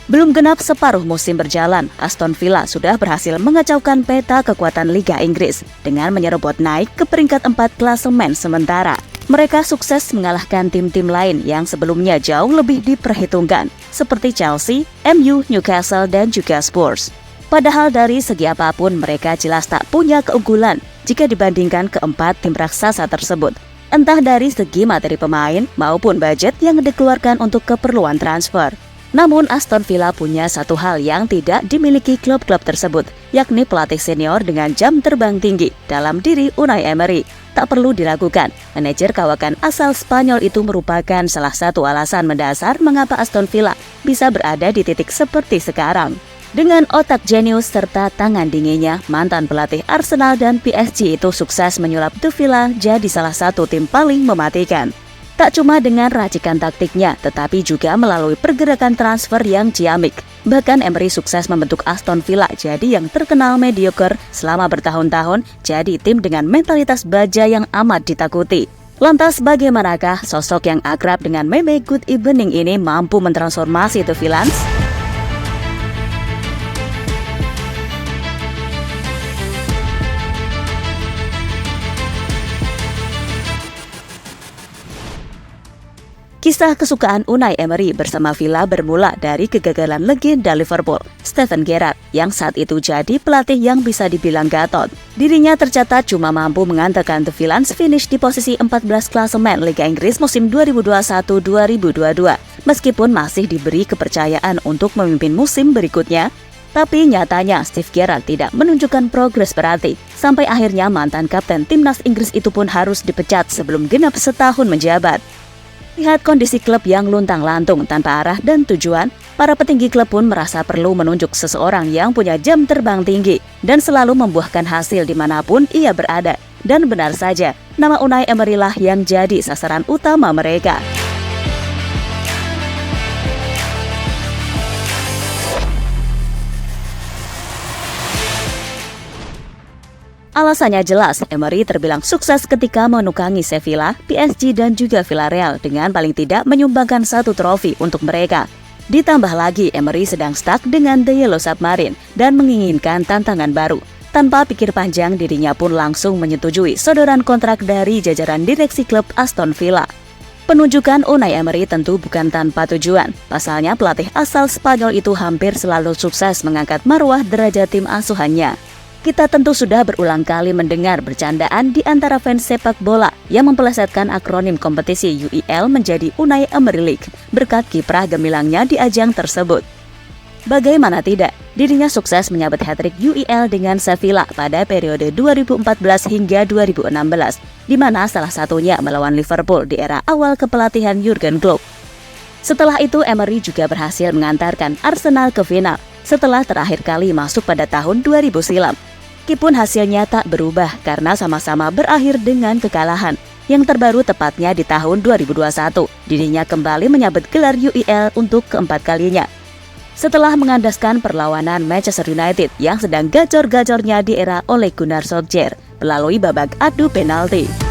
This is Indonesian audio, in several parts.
Belum genap separuh musim berjalan, Aston Villa sudah berhasil mengacaukan peta kekuatan Liga Inggris dengan menyerobot naik ke peringkat 4 klasemen sementara. Mereka sukses mengalahkan tim-tim lain yang sebelumnya jauh lebih diperhitungkan, seperti Chelsea, MU, Newcastle, dan juga Spurs. Padahal dari segi apapun mereka jelas tak punya keunggulan jika dibandingkan keempat tim raksasa tersebut. Entah dari segi materi pemain maupun budget yang dikeluarkan untuk keperluan transfer. Namun Aston Villa punya satu hal yang tidak dimiliki klub-klub tersebut, yakni pelatih senior dengan jam terbang tinggi dalam diri Unai Emery. Tak perlu diragukan, manajer kawakan asal Spanyol itu merupakan salah satu alasan mendasar mengapa Aston Villa bisa berada di titik seperti sekarang. Dengan otak jenius serta tangan dinginnya, mantan pelatih Arsenal dan PSG itu sukses menyulap The Villa jadi salah satu tim paling mematikan. Tak cuma dengan racikan taktiknya, tetapi juga melalui pergerakan transfer yang ciamik. Bahkan Emery sukses membentuk Aston Villa jadi yang terkenal mediocre selama bertahun-tahun, jadi tim dengan mentalitas baja yang amat ditakuti. Lantas bagaimanakah sosok yang akrab dengan meme Good Evening ini mampu mentransformasi The Villans? Kisah kesukaan Unai Emery bersama Villa bermula dari kegagalan legenda Liverpool, Steven Gerrard, yang saat itu jadi pelatih yang bisa dibilang gatot. Dirinya tercatat cuma mampu mengantarkan The Villans finish di posisi 14 klasemen Liga Inggris musim 2021-2022, meskipun masih diberi kepercayaan untuk memimpin musim berikutnya. Tapi nyatanya Steve Gerrard tidak menunjukkan progres berarti, sampai akhirnya mantan kapten timnas Inggris itu pun harus dipecat sebelum genap setahun menjabat. Lihat kondisi klub yang luntang-lantung tanpa arah dan tujuan, para petinggi klub pun merasa perlu menunjuk seseorang yang punya jam terbang tinggi dan selalu membuahkan hasil dimanapun ia berada. Dan benar saja, nama Unai Emery lah yang jadi sasaran utama mereka. Alasannya jelas, Emery terbilang sukses ketika menukangi Sevilla, PSG dan juga Villarreal dengan paling tidak menyumbangkan satu trofi untuk mereka. Ditambah lagi, Emery sedang stuck dengan The Yellow Submarine dan menginginkan tantangan baru. Tanpa pikir panjang, dirinya pun langsung menyetujui sodoran kontrak dari jajaran direksi klub Aston Villa. Penunjukan Unai Emery tentu bukan tanpa tujuan. Pasalnya pelatih asal Spanyol itu hampir selalu sukses mengangkat marwah derajat tim asuhannya. Kita tentu sudah berulang kali mendengar bercandaan di antara fans sepak bola yang mempelesetkan akronim kompetisi UEL menjadi Unai Emery League berkat kiprah gemilangnya di ajang tersebut. Bagaimana tidak, dirinya sukses menyabet hat-trick UEL dengan Sevilla pada periode 2014 hingga 2016, di mana salah satunya melawan Liverpool di era awal kepelatihan Jurgen Klopp. Setelah itu Emery juga berhasil mengantarkan Arsenal ke final, setelah terakhir kali masuk pada tahun 2000 silam. Meskipun hasilnya tak berubah karena sama-sama berakhir dengan kekalahan. Yang terbaru tepatnya di tahun 2021, dirinya kembali menyabet gelar UEL untuk keempat kalinya. Setelah mengandaskan perlawanan Manchester United yang sedang gacor-gacornya di era Ole Gunnar Solskjaer melalui babak adu penalti.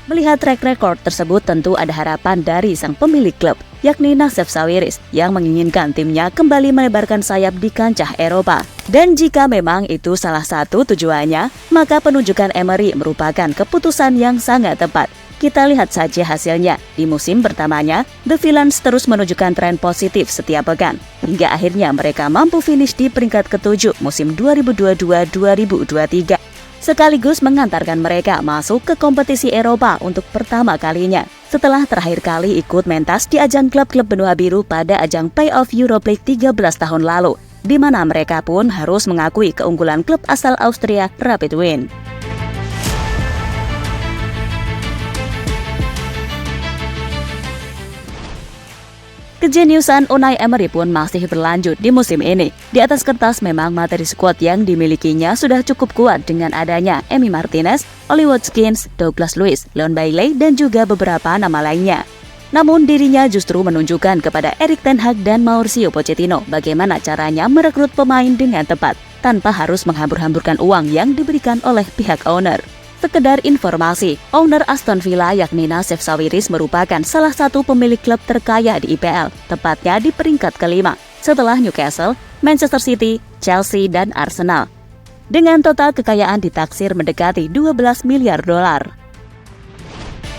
Melihat track record tersebut tentu ada harapan dari sang pemilik klub, yakni Nassef Sawiris yang menginginkan timnya kembali melebarkan sayap di kancah Eropa. Dan jika memang itu salah satu tujuannya, maka penunjukan Emery merupakan keputusan yang sangat tepat. Kita lihat saja hasilnya. Di musim pertamanya, The Villans terus menunjukkan tren positif setiap pekan, hingga akhirnya mereka mampu finish di peringkat ke-7 musim 2022-2023. Sekaligus mengantarkan mereka masuk ke kompetisi Eropa untuk pertama kalinya setelah terakhir kali ikut mentas di ajang klub-klub benua biru pada ajang Playoff Europa League 13 tahun lalu, di mana mereka pun harus mengakui keunggulan klub asal Austria Rapid Wien. Kejeniusan Unai Emery pun masih berlanjut di musim ini. Di atas kertas memang materi skuad yang dimilikinya sudah cukup kuat dengan adanya Emi Martinez, Oli Watkins, Douglas Luiz, Leon Bailey, dan juga beberapa nama lainnya. Namun dirinya justru menunjukkan kepada Erik ten Hag dan Mauricio Pochettino bagaimana caranya merekrut pemain dengan tepat, tanpa harus menghambur-hamburkan uang yang diberikan oleh pihak owner. Sekedar informasi, owner Aston Villa yakni Nassef Sawiris merupakan salah satu pemilik klub terkaya di IPL, tepatnya di peringkat kelima, setelah Newcastle, Manchester City, Chelsea, dan Arsenal. Dengan total kekayaan ditaksir mendekati 12 miliar dolar.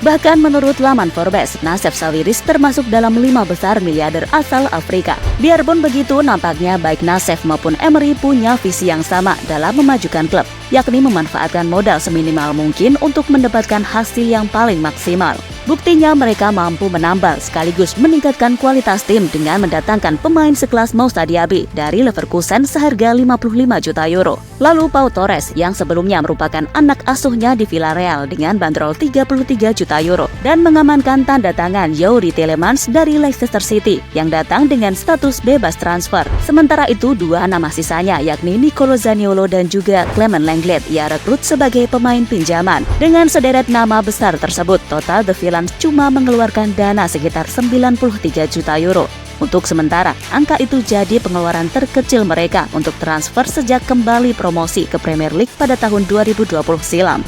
Bahkan menurut laman Forbes, Nassef Sawiris termasuk dalam 5 besar miliarder asal Afrika. Biarpun begitu, nampaknya baik Nassef maupun Emery punya visi yang sama dalam memajukan klub, yakni memanfaatkan modal seminimal mungkin untuk mendapatkan hasil yang paling maksimal. Buktinya mereka mampu menambal sekaligus meningkatkan kualitas tim dengan mendatangkan pemain sekelas Moussa Diaby dari Leverkusen seharga 55 juta euro. Lalu Pau Torres yang sebelumnya merupakan anak asuhnya di Villarreal dengan bandrol 33 juta euro dan mengamankan tanda tangan Youri Tielemans dari Leicester City yang datang dengan status bebas transfer. Sementara itu dua nama sisanya yakni Nicolo Zaniolo dan juga Clement Lenglet ia rekrut sebagai pemain pinjaman. Dengan sederet nama besar tersebut, total The Villains cuma mengeluarkan dana sekitar 93 juta euro. Untuk sementara, angka itu jadi pengeluaran terkecil mereka untuk transfer sejak kembali promosi ke Premier League pada tahun 2020 silam.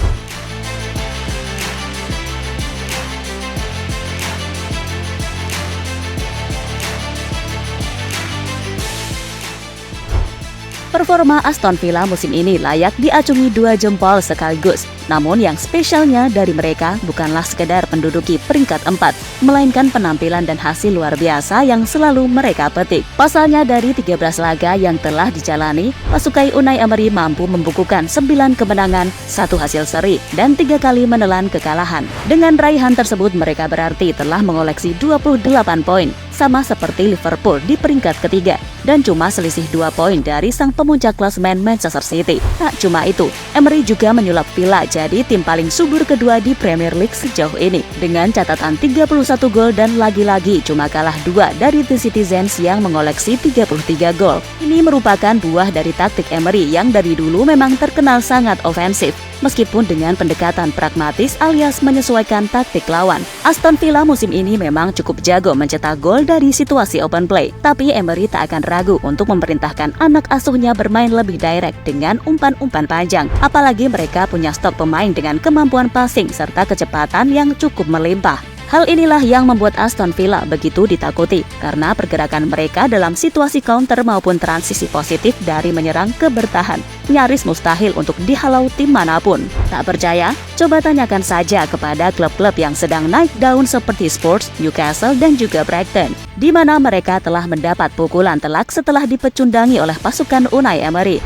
Performa Aston Villa musim ini layak diacungi 2 jempol sekaligus. Namun yang spesialnya dari mereka bukanlah sekedar menduduki peringkat 4, melainkan penampilan dan hasil luar biasa yang selalu mereka petik. Pasalnya dari 13 laga yang telah dijalani, pasukan Unai Emery mampu membukukan 9 kemenangan, 1 hasil seri, dan 3 kali menelan kekalahan. Dengan raihan tersebut mereka berarti telah mengoleksi 28 poin, sama seperti Liverpool di peringkat ketiga, dan cuma selisih 2 poin dari sang pemuncak klasemen Manchester City. Tak cuma itu, Emery juga menyulap Villa jadi tim paling subur kedua di Premier League sejauh ini dengan catatan 31 gol dan lagi-lagi cuma kalah 2 dari The Citizens yang mengoleksi 33 gol. Ini merupakan buah dari taktik Emery yang dari dulu memang terkenal sangat ofensif. Meskipun dengan pendekatan pragmatis alias menyesuaikan taktik lawan, Aston Villa musim ini memang cukup jago mencetak gol dari situasi open play. Tapi Emery tak akan ragu untuk memerintahkan anak asuhnya bermain lebih direct dengan umpan-umpan panjang. Apalagi mereka punya stok pemain dengan kemampuan passing serta kecepatan yang cukup melimpah. Hal inilah yang membuat Aston Villa begitu ditakuti karena pergerakan mereka dalam situasi counter maupun transisi positif dari menyerang ke bertahan nyaris mustahil untuk dihalau tim manapun. Tak percaya? Coba tanyakan saja kepada klub-klub yang sedang naik daun seperti Spurs, Newcastle, dan juga Brighton, di mana mereka telah mendapat pukulan telak setelah dipecundangi oleh pasukan Unai Emery.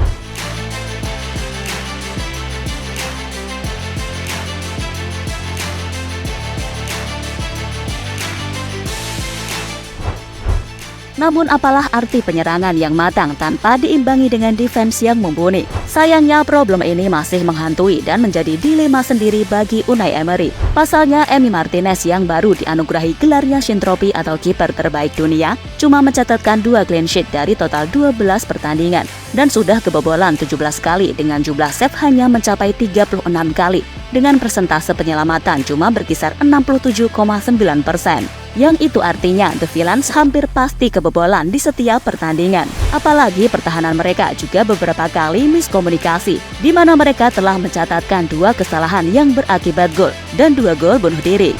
Namun apalah arti penyerangan yang matang tanpa diimbangi dengan defense yang mumpuni? Sayangnya problem ini masih menghantui dan menjadi dilema sendiri bagi Unai Emery. Pasalnya Emi Martinez yang baru dianugerahi gelar Yashin Trophy atau kiper terbaik dunia cuma mencatatkan 2 clean sheet dari total 12 pertandingan dan sudah kebobolan 17 kali dengan jumlah save hanya mencapai 36 kali dengan persentase penyelamatan cuma berkisar 67,9%. Yang itu artinya The Villains hampir pasti kebobolan di setiap pertandingan. Apalagi pertahanan mereka juga beberapa kali miskomunikasi, di mana mereka telah mencatatkan 2 kesalahan yang berakibat gol dan 2 gol bunuh diri.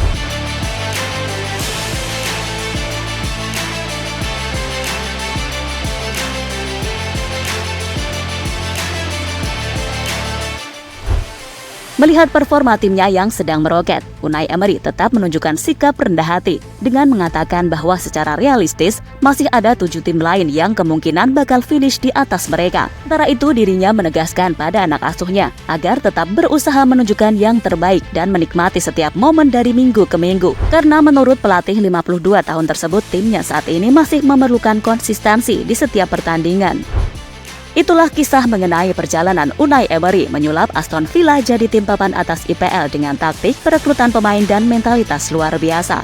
Melihat performa timnya yang sedang meroket, Unai Emery tetap menunjukkan sikap rendah hati dengan mengatakan bahwa secara realistis masih ada 7 tim lain yang kemungkinan bakal finish di atas mereka. Sementara itu dirinya menegaskan pada anak asuhnya agar tetap berusaha menunjukkan yang terbaik dan menikmati setiap momen dari minggu ke minggu. Karena menurut pelatih 52 tahun tersebut, timnya saat ini masih memerlukan konsistensi di setiap pertandingan. Itulah kisah mengenai perjalanan Unai Emery menyulap Aston Villa jadi tim papan atas IPL dengan taktik, perekrutan pemain, dan mentalitas luar biasa.